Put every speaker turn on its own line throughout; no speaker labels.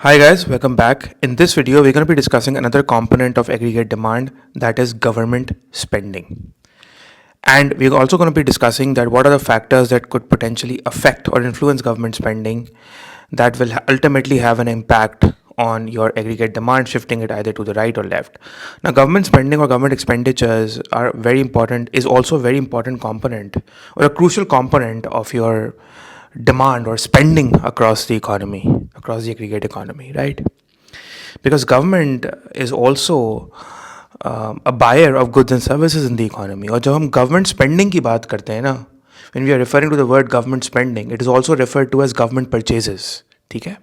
Hi guys, welcome back. In this video, we're going to be discussing another component of aggregate demand, that is government spending. And we're also going to be discussing that what are the factors that could potentially affect or influence government spending that will ultimately have an impact on your aggregate demand, shifting it either to the right or left. Now, government spending or government expenditures are very important, is also a very important component or a crucial component of your demand or spending across the economy, across the aggregate economy, right? Because government is also a buyer of goods and services in the economy. और जब हम government spending की बात करते हैं ना, when we are referring to the word government spending, it is also referred to as government purchases. ठीक है?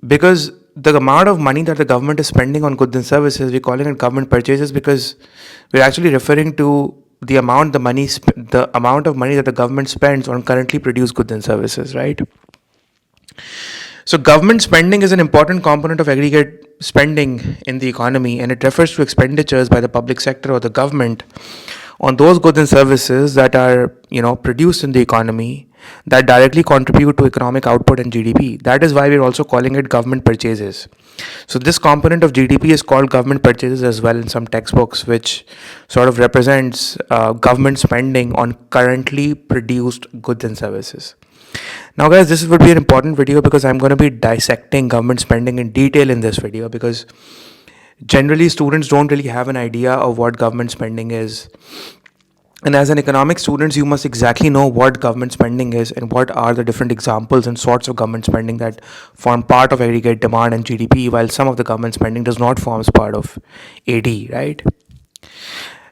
Because the amount of money that the government is spending on goods and services, we're calling it government purchases because we're actually referring to the amount of money that the government spends on currently produced goods and services, right? So government spending is an important component of aggregate spending in the economy, and it refers to expenditures by the public sector or the government on those goods and services that are produced in the economy that directly contribute to economic output and GDP. That is why we're also calling it government purchases. So this component of GDP is called government purchases as well in some textbooks, which sort of represents government spending on currently produced goods and services. Now guys, this would be an important video because I'm going to be dissecting government spending in detail in this video, because generally students don't really have an idea of what government spending is. And as an economics student, you must exactly know what government spending is and what are the different examples and sorts of government spending that form part of aggregate demand and GDP, while some of the government spending does not form part of AD, right?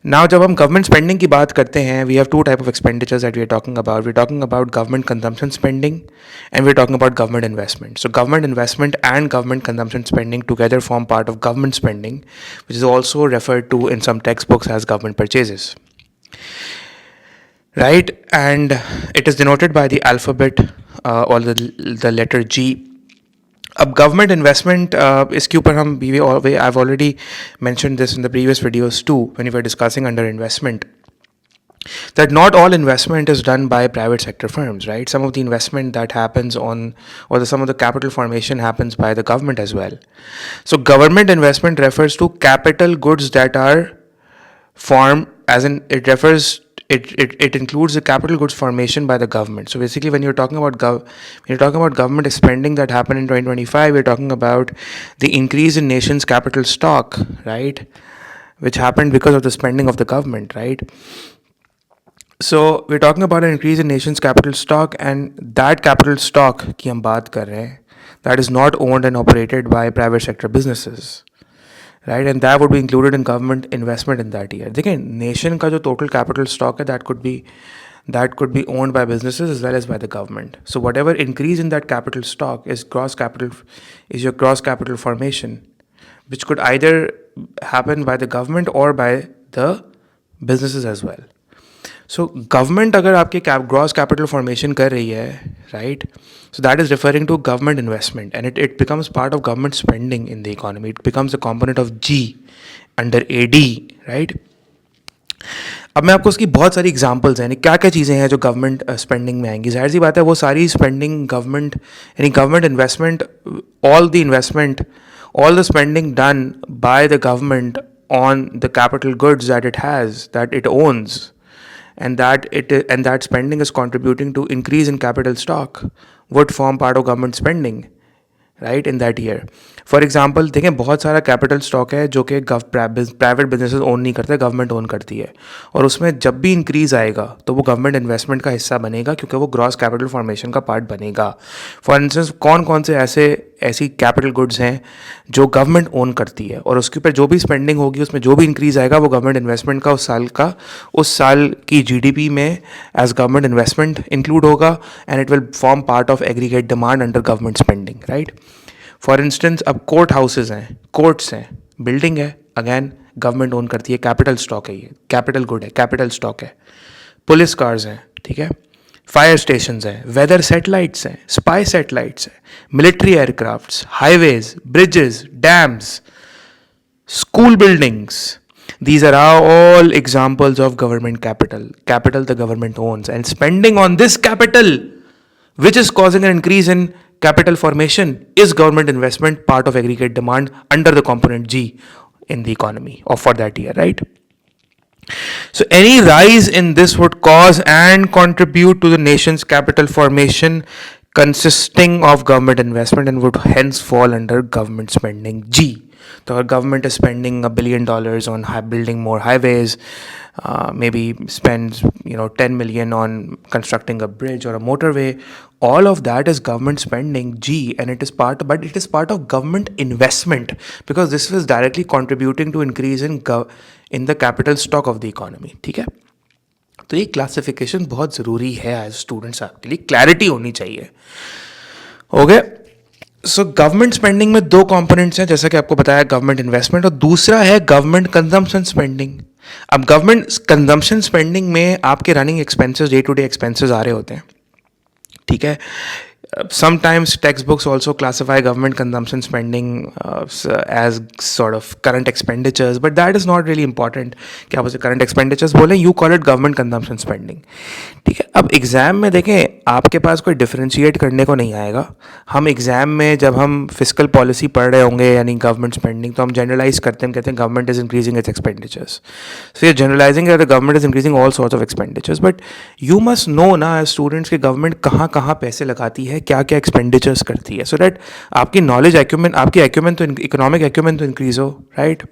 Now, जब हम government spending की बात करते हैं, we have two type of expenditures that we are talking about. We're talking about government consumption spending, and we're talking about government investment. So government investment and government consumption spending together form part of government spending, which is also referred to in some textbooks as government purchases. Right, and it is denoted by the alphabet or the letter G. अब government investment इसके ऊपर हम I've already mentioned this in the previous videos too when we were discussing under investment, that not all investment is done by private sector firms, right? Some of the investment that happens some of the capital formation happens by the government as well. So government investment refers to capital goods that are formed, as in it includes the capital goods formation by the government. So basically, when you're talking about government spending that happened in 2025, we're talking about the increase in nation's capital stock, right, which happened because of the spending of the government, right? So we're talking about an increase in nation's capital stock, and that capital stock की हम बात कर रहे हैं, that is not owned and operated by private sector businesses, right? And that would be included in government investment in that year. देखिए, nation का जो total capital stock है, that could be owned by businesses as well as by the government. So whatever increase in that capital stock is your gross capital formation, which could either happen by the government or by the businesses as well. So government अगर आपके gross capital formation कर रही है, right? So that is referring to government investment, and it becomes part of government spending in the economy. It becomes a component of G under AD, right? अब मैं आपको उसकी बहुत सारी एग्जांपल्स हैं, क्या क्या चीज़ें हैं जो गवर्नमेंट स्पेंडिंग में आएंगी. जाहिर सी बात है वो सारी spending government investment, all the spending done by the government on the capital goods that it owns, and that spending is contributing to increase in capital stock, would form part of government spending, right, in that year. For example देखें, बहुत सारा capital stock है जो कि private businesses own नहीं करते, government own करती है, और उसमें जब भी इंक्रीज़ आएगा तो वो गवर्नमेंट इन्वेस्टमेंट का हिस्सा बनेगा, क्योंकि वो ग्रॉस कैपिटल फॉर्मेशन का पार्ट बनेगा. फॉर इंस्टेंस, कौन कौन से ऐसी कैपिटल गुड्स हैं जो गवर्नमेंट ओन करती है, और उसके ऊपर जो भी स्पेंडिंग होगी, उसमें जो भी इंक्रीज़ आएगा वो गवर्नमेंट इन्वेस्टमेंट का उस साल की GDP में एज गवर्नमेंट इन्वेस्टमेंट इंक्लूड होगा, and it will form part of aggregate demand under government spending, right. For instance, अब कोर्ट हाउसेज हैं, कोर्ट्स हैं, बिल्डिंग है, अगैन गवर्नमेंट ओन करती है, कैपिटल स्टॉक है, ये कैपिटल गुड है, कैपिटल स्टॉक है. पुलिस कार्स हैं, ठीक है, फायर स्टेशंस हैं, वेदर सैटेलाइट्स हैं, स्पाई सैटेलाइट्स हैं, military aircrafts, highways, bridges, dams, school buildings. These are all examples of government capital the government owns, and spending on this capital, which is causing an increase in capital formation is government investment part of aggregate demand under the component G in the economy or for that year, right? So any rise in this would cause and contribute to the nation's capital formation consisting of government investment and would hence fall under government spending G. So our government is spending $1 billion on building more highways, maybe spends 10 million on constructing a bridge or a motorway. All of that is government spending G, and it is part of government investment because this is directly contributing to increase in the capital stock of the economy. ठीक है, तो ये classification बहुत ज़रूरी है as students आपके लिए, clarity होनी चाहिए. ओके, सो गवर्नमेंट स्पेंडिंग में दो कंपोनेंट्स हैं, जैसा कि आपको बताया, गवर्नमेंट इन्वेस्टमेंट और दूसरा है गवर्नमेंट कंजम्पशन स्पेंडिंग. अब गवर्नमेंट कंजम्पशन स्पेंडिंग में आपके running expenses, day to day expenses आ रहे होते हैं. ठीक है, sometimes textbooks also classify government consumption spending as sort of current expenditures, but that is not really important कि आप उसे current expenditures बोलें, you call it government consumption spending. ठीक है, अब एग्ज़ाम में देखें आपके पास कोई डिफ्रेंशिएट करने को नहीं आएगा. हम एग्ज़ाम में जब हम फिजिकल पॉलिसी पढ़ रहे होंगे यानी गवर्नमेंट स्पेंडिंग, तो हम जनरलाइज करते हैं, कहते हैं government is increasing its expenditures. So ये generalising that the government is increasing all sorts of expenditures, but you must know ना एज स्टूडेंट्स कि गवर्नमेंट कहाँ कहाँ पैसे लगाती है, क्या क्या एक्सपेंडिचर्स करती है, सो दैट आपकी नॉलेज एक्यूमेंट, आपकी एक्यूमेंट तो इकोनॉमिक एक्यूमेंट तो इंक्रीज हो, राइट.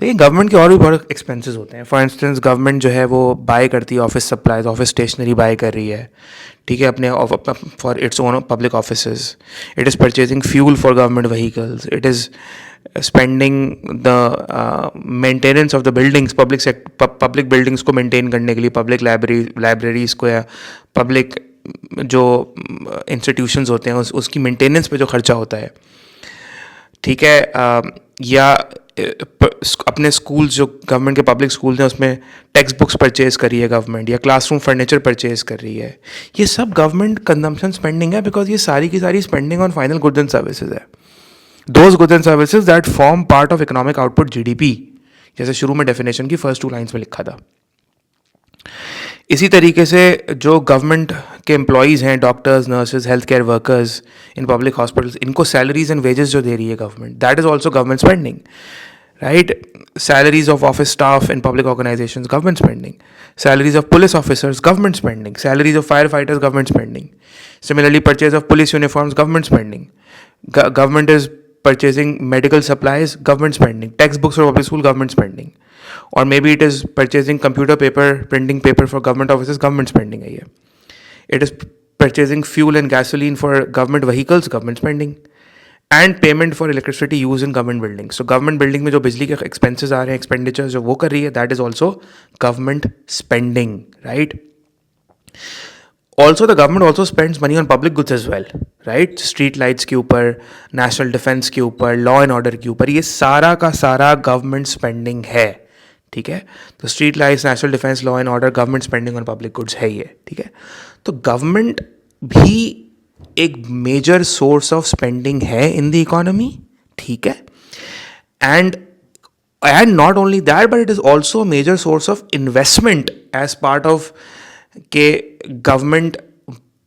देखिए गवर्नमेंट के और भी बहुत एक्सपेंसेस होते हैं. फॉर इंस्टेंस गवर्नमेंट जो है वो बाय करती है office supplies, office stationery buy कर रही है, ठीक है, अपने for its own public offices. It is purchasing fuel for government vehicles. It is spending the maintenance of the buildings, public buildings को मेंटेन करने के लिए, पब्लिक लाइब्रेरीज को या पब्लिक जो इंस्टीट्यूशंस होते हैं उसकी मेंटेनेंस पे जो खर्चा होता है, ठीक है, या अपने स्कूल्स जो गवर्नमेंट के पब्लिक स्कूल्स हैं उसमें टेक्स्ट बुक्स परचेज कर रही है गवर्नमेंट, या क्लासरूम फर्नीचर परचेज कर रही है. ये सब गवर्नमेंट कंजम्पशन स्पेंडिंग है बिकॉज ये सारी की सारी spending on final goods and services है. Those goods and services that form part of economic output GDP, जैसे शुरू में डेफिनेशन की फर्स्ट 2 लाइन्स में लिखा था. इसी तरीके से जो गवर्नमेंट के एम्प्लॉयज़ हैं, doctors, nurses, health care workers in public hospitals, इनको सैलरीज एंड वेजेस जो दे रही है government, that is also government spending, right. Salaries of office staff in public organizations, government spending. Salaries of police officers, government spending. Salaries of firefighters, government spending. Similarly, purchase of police uniforms, government spending. Government is purchasing medical supplies, government spending. Textbooks for public school, government spending. Or maybe it is purchasing computer paper, printing paper for government offices, government spending है ये. It is purchasing fuel and gasoline for government vehicles, government spending. And payment for electricity use in government building. So government building में जो बिजली के expenses आ रहे हैं, expenditures जो वो कर रही है, that is also government spending, right. Also the government also spends money on public goods as well, right. Street lights के ऊपर, नेशनल डिफेंस के ऊपर, लॉ एंड ऑर्डर के ऊपर, ये सारा का सारा गवर्नमेंट स्पेंडिंग है, ठीक है. तो street lights, national defence, law and order, government spending on public goods है ये, ठीक है. तो गवर्नमेंट भी एक मेजर सोर्स ऑफ स्पेंडिंग है इन द इकोनॉमी, ठीक है. And not only that but it is also major source of investment as part of के government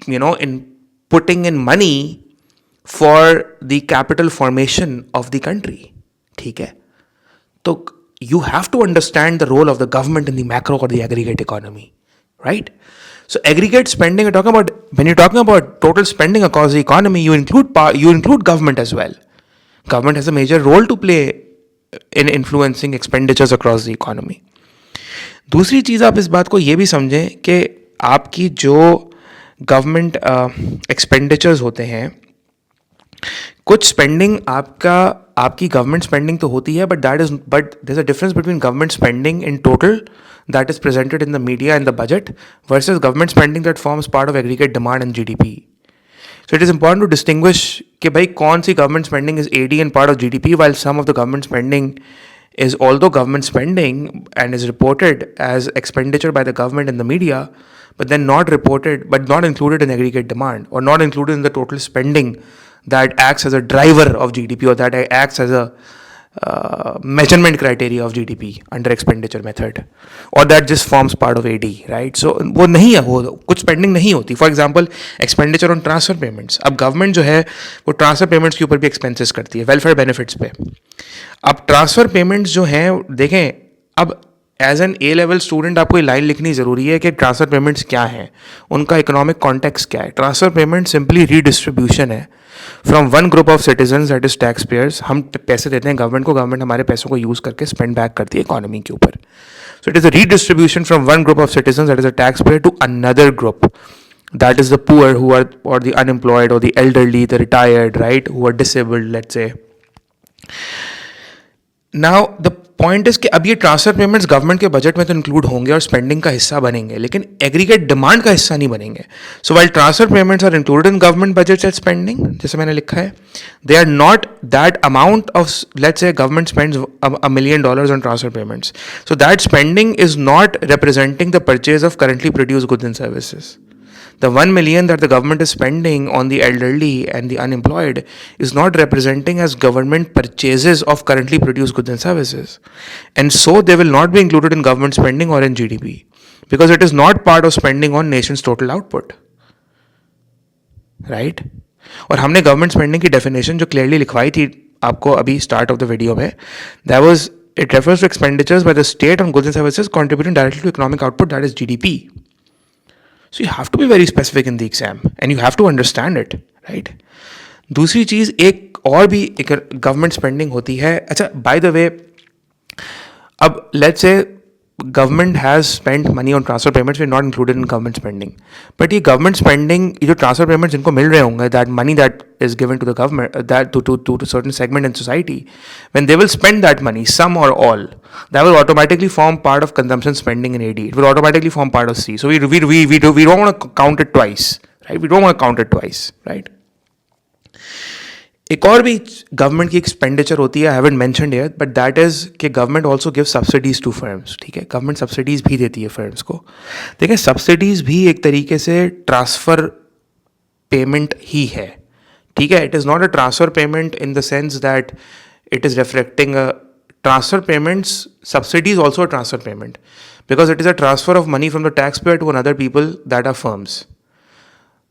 in putting in money for the capital formation of the country, ठीक है. तो you have to understand the role of the government in the macro or the aggregate economy, right? So aggregate spending, when you're talking about total spending across the economy, you include government as well. Government has a major role to play in influencing expenditures across the economy. दूसरी चीज़ आप इस बात को ये भी समझें कि आपकी जो गवर्नमेंट एक्सपेंडिचर्स होते हैं, कुछ स्पेंडिंग आपकी गवर्नमेंट स्पेंडिंग तो होती है, but there is a difference between government spending in total that is presented in the media and the budget versus government spending that forms part of aggregate demand and GDP. So it is important to distinguish कि भाई कौन सी government spending is AD and part of GDP, while some of the government spending is although government spending and is reported as expenditure by the government in the media, but then not included in aggregate demand or not included in the total spending that acts as a driver of GDP or that acts as a measurement criteria of GDP under expenditure method, or that just forms part of AD, right? So वो नहीं है, वो कुछ spending नहीं होती. For example, expenditure on transfer payments. अब government जो है वो transfer payments के ऊपर भी expenses करती है welfare benefits पे. अब transfer payments जो हैं देखें, अब as an A level student आपको ये लाइन लिखनी ज़रूरी है कि ट्रांसफ़र पेमेंट्स क्या हैं, उनका इकोनॉमिक कॉन्टेक्स्ट क्या है. ट्रांसफ़र पेमेंट सिंपली रीडिस्ट्रीब्यूशन है from one group of citizen that is tax payers. हम पैसे देते हैं गवर्नमेंट को, गवर्नमेंट हमारे पैसों को यूज़ करके स्पेंड बैक करती है इकोनॉमी के ऊपर. So it is a redistribution from one group of citizen that is a tax payer to another group, that is the poor who are, or the unemployed, or the elderly, the retired, right, who are disabled, let's say. Now the point is कि अब ये transfer payments government के budget में तो include होंगे और spending का हिस्सा बनेंगे, लेकिन एग्रीगेट डिमांड का हिस्सा नहीं बनेंगे. So while transfer payments are included in government budget and spending, जैसे मैंने लिखा है, they are not that amount of, let's say government spends $1 million on transfer payments, so that spending is not representing the purchase of currently produce goods and services. The 1 million that the government is spending on the elderly and the unemployed is not representing as government purchases of currently produced goods and services. And so they will not be included in government spending or in GDP because it is not part of spending on nation's total output. Right? और हमने government spending की definition जो clearly लिखवाई थी आपको अभी start of the video में, that was, it refers to expenditures by the state on goods and services contributing directly to economic output, that is GDP. So you have to be very specific in the exam and you have to understand it, right? दूसरी चीज़ एक और भी एक government spending होती है. अच्छा, by the way, अब let's say government has spent money on transfer payments, we not included in government spending, but ये गवर्नमेंट स्पेंडिंग, ये जो ट्रांसफर पेमेंट्स इनको मिल रहे होंगे, that money that is given to the government, that to certain segment in society, when they will spend that money, some or all, that will automatically form part of consumption spending in AD. It will automatically form part of C. So we don't want to count it twice, right? We don't want to count it twice, right? एक और भी government की expenditure होती है, I haven't mentioned here, but that is कि government also give subsidies to firms. ठीक है, government subsidies भी देती है फर्म्स को. देखिए, सब्सिडीज भी एक तरीके से ट्रांसफर पेमेंट ही है. ठीक है, it is not a transfer payment in the sense that it is reflecting a transfer payments. Subsidies also a transfer payment because it is a transfer of money from the tax payer to another people that are firms.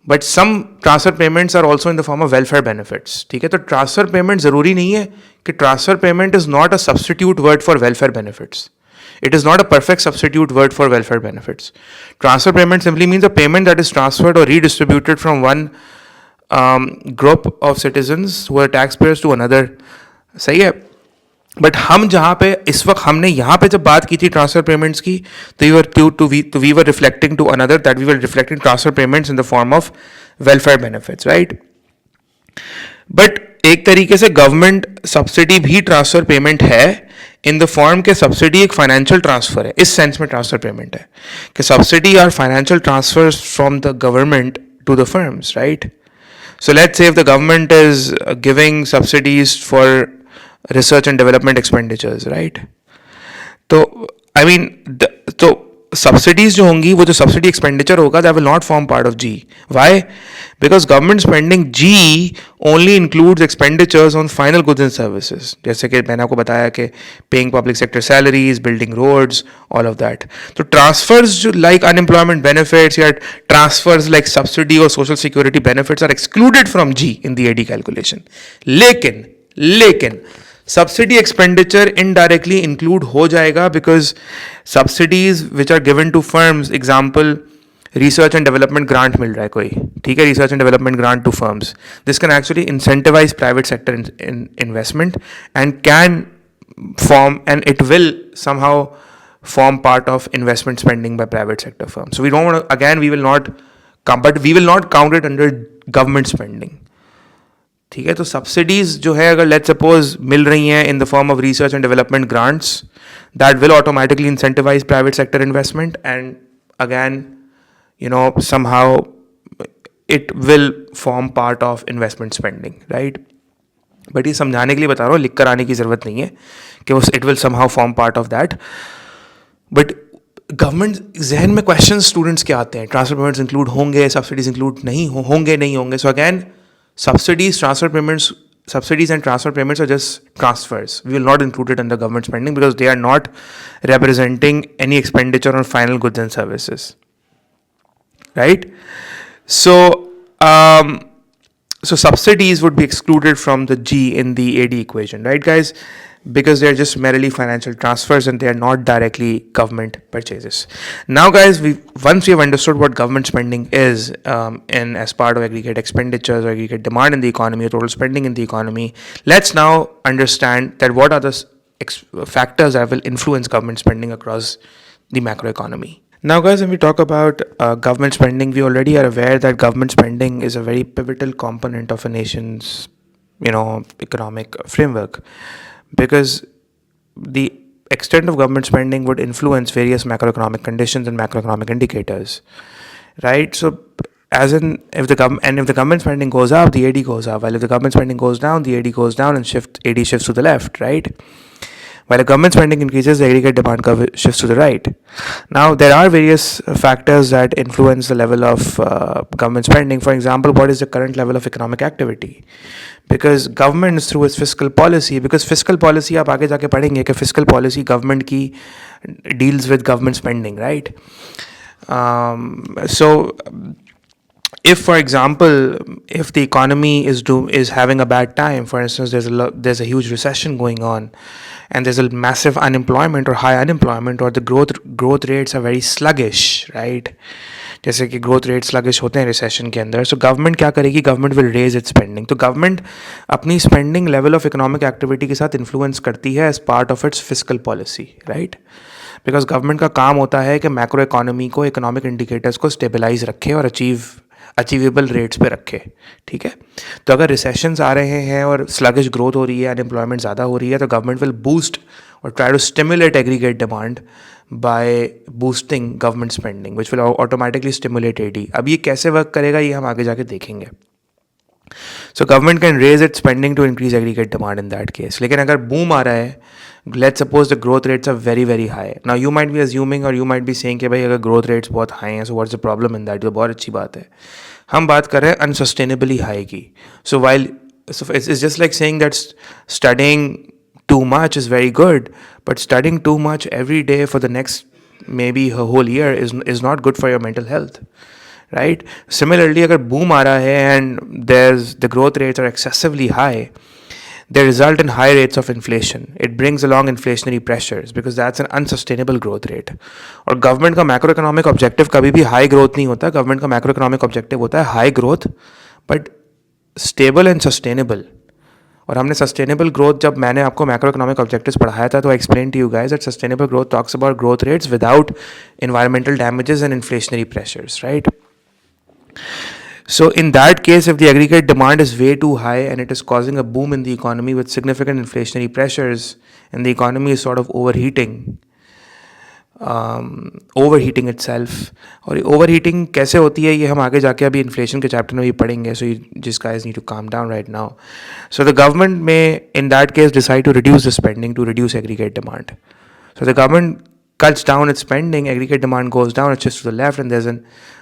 But some transfer payments are also in the form of welfare benefits. ठीक है, तो transfer payment ज़रूरी नहीं है कि transfer payment is not a substitute word for welfare benefits. It is not a perfect substitute word for welfare benefits. Transfer payment simply means a payment that is transferred or redistributed from one group of citizens who are taxpayers to another. सही है, but हम जहाँ पे इस वक्त हमने यहाँ पे जब बात की थी ट्रांसफर पेमेंट्स की, तो we were reflecting to another, that we were reflecting transfer payments in the form of welfare benefits, right? But एक तरीके से गवर्नमेंट सब्सिडी भी ट्रांसफर पेमेंट है इन द फॉर्म के सब्सिडी एक फाइनेंशियल ट्रांसफर है. इस सेंस में ट्रांसफर पेमेंट है कि subsidy are financial transfer from the government to the firms, right? So let's say if the government is giving subsidies for research and development expenditures, right? तो I mean, तो subsidies जो होंगी, वो जो subsidy expenditure होगा, that will not form part of G. Why? Because government spending G only includes expenditures on final goods and services. जैसे कि मैंने आपको बताया कि paying public sector salaries, building roads, all of that. तो transfers like unemployment benefits या transfers like subsidy or social security benefits are excluded from G in the AD calculation. लेकिन subsidy expenditure indirectly include हो जाएगा because subsidies which are given to firms, example research and development grant मिल रहा है कोई, ठीक है, research and development grant to firms, this can actually incentivise private sector investment and can form and it will somehow form part of investment spending by private sector firms. So we don't want to, again, we will not come, but we will not count it under government spending. ठीक है, तो subsidies जो है अगर let's suppose मिल रही हैं in the form of research and development grants, that will automatically incentivize private sector investment and again you know somehow it will form part of investment spending, right? But ये समझाने के लिए बता रहा हूँ, लिख कर आने की ज़रूरत नहीं है कि it will somehow form part of that. But government जहन में क्वेश्चन स्टूडेंट्स के आते हैं, ट्रांसफर पेमेंट्स इंक्लूड होंगे, सब्सिडीज इंक्लूड नहीं होंगे. So again subsidies, transfer payments subsidies and transfer payments are just transfers. We will not include it under government spending because they are not representing any expenditure on final goods and services, right? So, so subsidies would be excluded from the G in the AD equation, right, guys? Because they're just merely financial transfers and they are not directly government purchases. Now, guys, once we have understood what government spending is in as part of aggregate expenditures or aggregate demand in the economy or total spending in the economy, let's now understand that what are the factors that will influence government spending across the macroeconomy. Now, guys, when we talk about government spending, we already are aware that government spending is a very pivotal component of a nation's, economic framework, because the extent of government spending would influence various macroeconomic conditions and macroeconomic indicators, right? So, as in, if the government spending goes up, the AD goes up. While if the government spending goes down, the AD goes down, and AD shifts to the left, right? While the government spending increases, the aggregate demand curve shifts to the right. Now, there are various factors that influence the level of government spending. For example, what is the current level of economic activity? Because government is through its fiscal policy, because fiscal policy, आप आगे जाके पढ़ेंगे कि fiscal policy government की deals with government spending, right? So, if, for example, if the economy is having a bad time, for instance, there's a huge recession going on, and there's a massive unemployment or high unemployment, or the growth rates are very sluggish, right? जैसे कि growth rates sluggish होते हैं recession के अंदर, so government क्या करेगी? Government will raise its spending. तो government अपनी spending level of economic activity के साथ influence करती है as part of its fiscal policy, right? Because government का काम होता है कि macro economy को economic indicators को stabilize रखे और अचीवेबल रेट्स पे रखे, ठीक है? तो अगर रिसेशंस आ रहे हैं और स्लगिश ग्रोथ हो रही है, अनएम्प्लॉयमेंट ज़्यादा हो रही है, तो गवर्नमेंट विल बूस्ट और try to stimulate aggregate demand by boosting government spending, which will automatically stimulate AD. अब ये कैसे वर्क करेगा, ये हम आगे जाके देखेंगे. So government can raise its spending to increase aggregate demand in that case. लेकिन अगर boom आ रहा है, let's suppose the growth rates are very very high. Now you might be assuming or you might be saying कि भाई अगर growth rates बहुत high हैं, so what's the problem in that? तो बहुत अच्छी बात है. हम बात कर रहे हैं unsustainably high की. So it's just like saying that studying too much is very good, but studying too much every day for the next maybe a whole year is not good for your mental health. Right? Similarly, अगर boom आ रहा है and the growth rates are excessively high, they result in high rates of inflation. It brings along inflationary pressures because that's an unsustainable growth rate. और government का macroeconomic objective कभी भी high growth नहीं होता. Government का macroeconomic objective होता है high growth but stable and sustainable. और हमने sustainable growth, जब मैंने आपको macroeconomic objectives पढ़ाया था, तो I explained to you guys that sustainable growth talks about growth rates without environmental damages and inflationary pressures, right? So in that case, if the aggregate demand is way too high and it is causing a boom in the economy with significant inflationary pressures, and the economy is sort of overheating itself. और overheating कैसे होती है, ये हम आगे जाके अभी inflation के chapter में भी पढ़ेंगे. So you just guys need to calm down right now. So the government may in that case decide to reduce the spending to reduce aggregate demand. So the government cuts down its spending, aggregate demand goes down, it shifts to the left, and there's a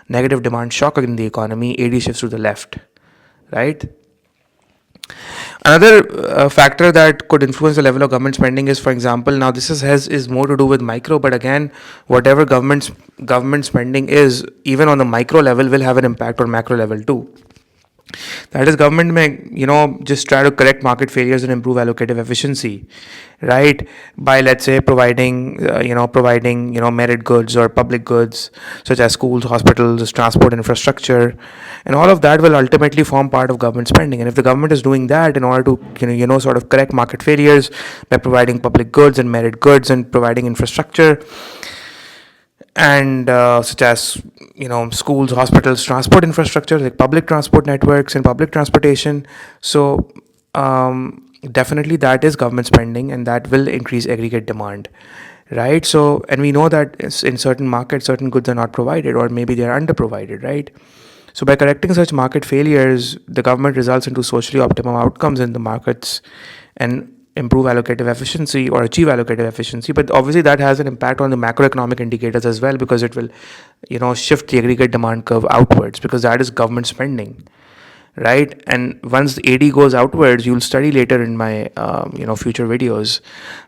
negative demand shock in the economy, AD shifts to the left, right? Another factor that could influence the level of government spending is, for example, now this is more to do with micro, but again, whatever government spending is, even on the micro level, will have an impact on macro level too. That is, government may, just try to correct market failures and improve allocative efficiency, right? By, let's say, providing merit goods or public goods such as schools, hospitals, transport infrastructure, and all of that will ultimately form part of government spending. And if the government is doing that in order to, sort of correct market failures by providing public goods and merit goods and providing infrastructure, and such as schools, hospitals, transport infrastructure like public transport networks and public transportation, so definitely that is government spending, and that will increase aggregate demand, right? So, and we know that in certain markets certain goods are not provided, or maybe they are underprovided, right? So by correcting such market failures, the government results into socially optimum outcomes in the markets and improve allocative efficiency or achieve allocative efficiency. But obviously that has an impact on the macroeconomic indicators as well, because it will shift the aggregate demand curve outwards, because that is government spending, right? And once the AD goes outwards, you'll study later in my future videos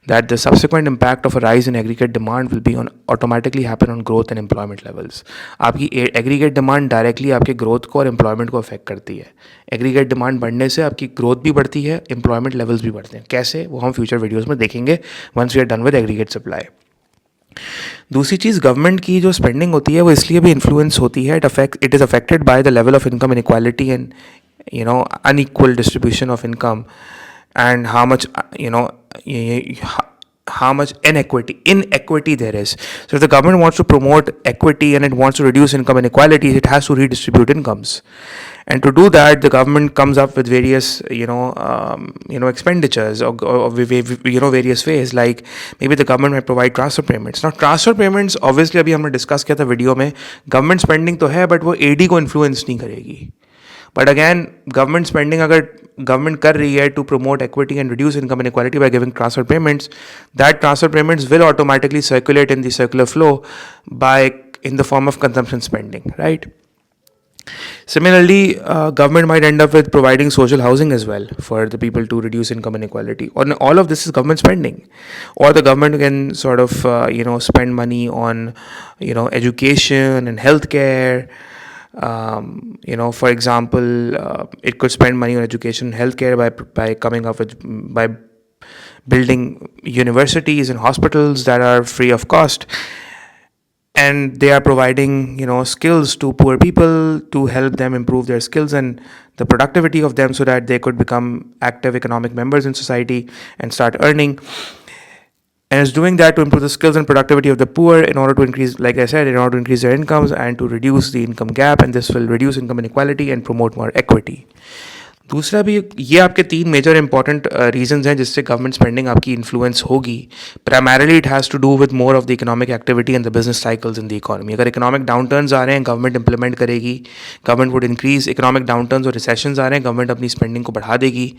that the subsequent impact of a rise in aggregate demand will be on automatically happen on growth and employment levels. आपकी aggregate demand directly आपके growth को और employment को affect करती है. Aggregate demand बढ़ने से आपकी growth भी बढ़ती है, employment levels भी बढ़ते हैं. कैसे, वो हम future videos में देखेंगे once we are done with aggregate supply. दूसरी चीज़, गवर्नमेंट की जो स्पेंडिंग होती है वो इसलिए भी इन्फ्लुएंस होती है, it is affected by the level of income inequality and unequal distribution of income, and how much how much inequity there is. So if the government wants to promote equity and it wants to reduce income inequalities, it has to redistribute incomes, and to do that the government comes up with various expenditures or various ways, like maybe the government might provide transfer payments. Now transfer payments obviously अभी हमने discuss किया था video में, government spending तो है but वो AD को influence नहीं करेगी. But again, government spending अगर government कर रही है to promote equity and reduce income inequality by giving transfer payments, that transfer payments will automatically circulate in the circular flow in the form of consumption spending, right? Similarly, government might end up with providing social housing as well for the people to reduce income inequality. All of this is government spending, or the government can sort of spend money on education and healthcare. For example, it could spend money on education and healthcare by coming up with by building universities and hospitals that are free of cost, and they are providing skills to poor people to help them improve their skills and the productivity of them so that they could become active economic members in society and start earning. And it's doing that to improve the skills and productivity of the poor in order to increase, like I said, in order to increase their incomes and to reduce the income gap, and this will reduce income inequality and promote more equity. दूसरा भी, ये आपके तीन major important reasons हैं जिससे government spending आपकी influence होगी. Primarily it has to do with more of the economic activity and the business cycles in the economy. अगर इकोनॉमिक डाउन टर्न्स आ रहे हैं, गवर्नमेंट इंप्लीमेंट करेगी, government would increase. Economic downturns और recessions आ रहे हैं, गवर्नमेंट अपनी स्पेंडिंग को बढ़ा देगी.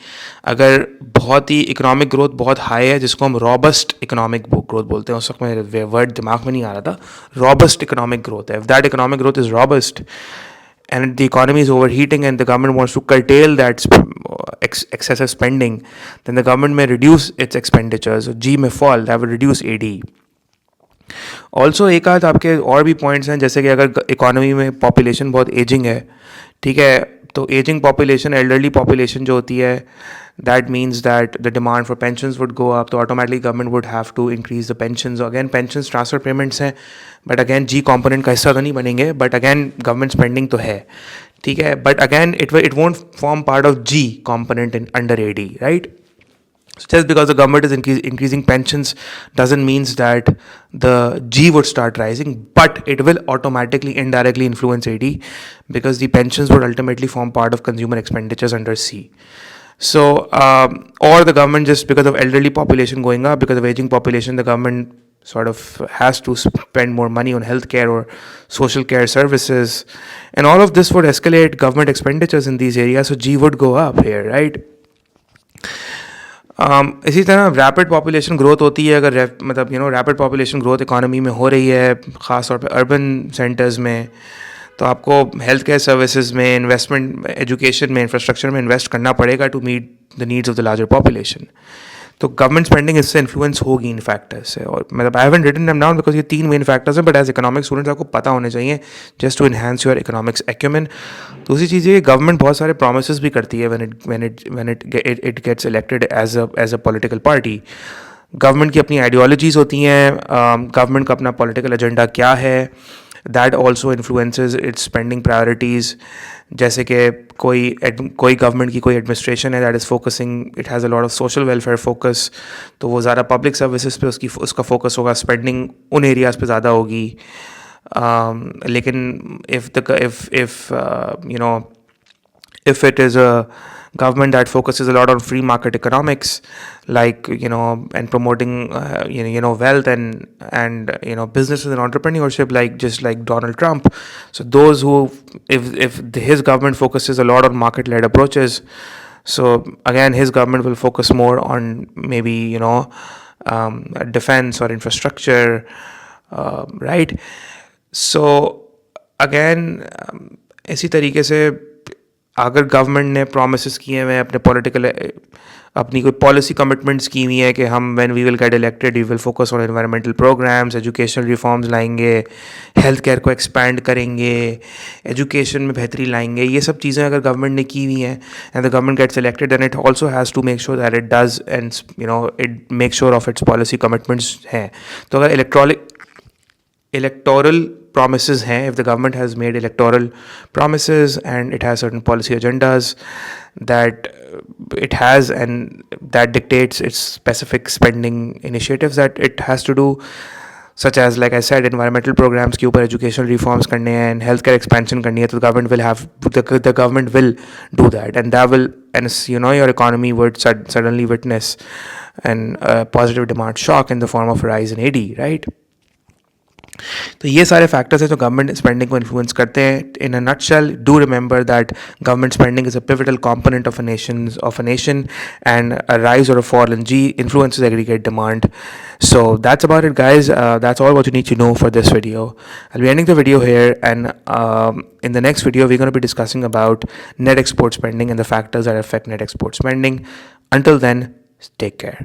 अगर बहुत ही इकोनॉमिक ग्रोथ बहुत हाई है, जिसको हम रॉबस्ट इकोनॉमिक ग्रोथ बोलते हैं, उस वक्त मेरे वर्ड दिमाग में नहीं आ रहा था, रॉबस्ट इकोनॉमिक ग्रोथ है. If that economic growth is robust and the economy is overheating and the government wants to curtail that excessive spending, then the government may reduce its expenditures. So G may fall, that will reduce AD. Also एक आध आपके और भी points हैं, जैसे कि अगर economy में पॉपुलेशन बहुत एजिंग है, ठीक है, तो एजिंग पॉपुलेशन, एल्डरली पॉपुलेशन जो होती है, that means that the demand for pensions would go up, तो automatically government would have to increase the pensions. Again, pensions transfer payments हैं, but again G component का हिस्सा तो नहीं बनेंगे, but again government spending तो है, ठीक है, but again it won't form part of G component under AD, right? So just because the government is increasing pensions doesn't mean that the G would start rising, but it will automatically indirectly influence AD because the pensions would ultimately form part of consumer expenditures under C. So, or the government, just because of elderly population going up, because of aging population, the government sort of has to spend more money on healthcare or social care services, and all of this would escalate government expenditures in these areas, so G would go up here, right? इसी तरह rapid population growth होती है, अगर rapid population growth economy में हो रही है, ख़ास तौर पे अर्बन सेंटर्स में, तो आपको हेल्थ केयर सर्विसेज में इन्वेस्टमेंट, एजुकेशन में, इंफ्रास्ट्रक्चर में इन्वेस्ट करना पड़ेगा to meet the needs of the larger population. तो गवर्नमेंट स्पेंडिंग इससे इन्फ्लुएंस होगी इन फैक्टर्स से. और I haven't written them down because ये तीन मेन फैक्टर्स हैं, बट एज इकोनॉमिक स्टूडेंट्स आपको पता होने चाहिए just to enhance your economics acumen. दूसरी चीज़ ये, गवर्नमेंट बहुत सारे प्रोमिसेस भी करती है when it gets elected as a political party. Government की अपनी आइडियोलॉजीज़ होती हैं, गवर्नमेंट का अपना पॉलिटिकल एजेंडा क्या है, that also influences its spending priorities. जैसे कि कोई गवर्नमेंट की कोई एडमिनिस्ट्रेशन है that is focusing, it has a lot of social welfare focus, तो वो ज़्यादा पब्लिक सर्विसेज पे उसका फोकस होगा, स्पेंडिंग उन एरियाज़ पे ज़्यादा होगी. लेकिन if it is a government that focuses a lot on free market economics, like and promoting wealth and businesses and entrepreneurship, like Donald Trump. So those who, if his government focuses a lot on market-led approaches, so again his government will focus more on maybe defense or infrastructure, right? So again इसी तरीके से अगर government ने promise किए हुए हैं अपने political अपनी कोई पॉलिसी कमिटमेंट्स की हुई है कि हम when we will get elected we will focus on environmental programmes, educational reforms लाएंगे, हेल्थ केयर को एक्सपैंड करेंगे, एजुकेशन में बेहतरी लाएंगे, ये सब चीज़ें अगर गवर्नमेंट ने की हुई हैं and the government gets elected then it also has to make sure that it does and it make sure of its policy commitments हैं. तो अगर electoral promises hain, if the government has made electoral promises and it has certain policy agendas that it has and that dictates its specific spending initiatives that it has to do, such as like I said environmental programs के ऊपर educational reforms करने हैं and healthcare expansion करनी है, तो the government will have the government will do that, and that will, and your economy would suddenly witness an positive demand shock in the form of a rise in AD, right? तो ये सारे factors हैं जो government spending को influence करते हैं. In a nutshell, do remember that government spending is a pivotal component of a nation and a rise or a fall in G influences aggregate demand. So that's about it, guys. That's all what you need to know for this video. I'll be ending the video here, and in the next video we're going to be discussing about net export spending and the factors that affect net export spending. Until then, take care.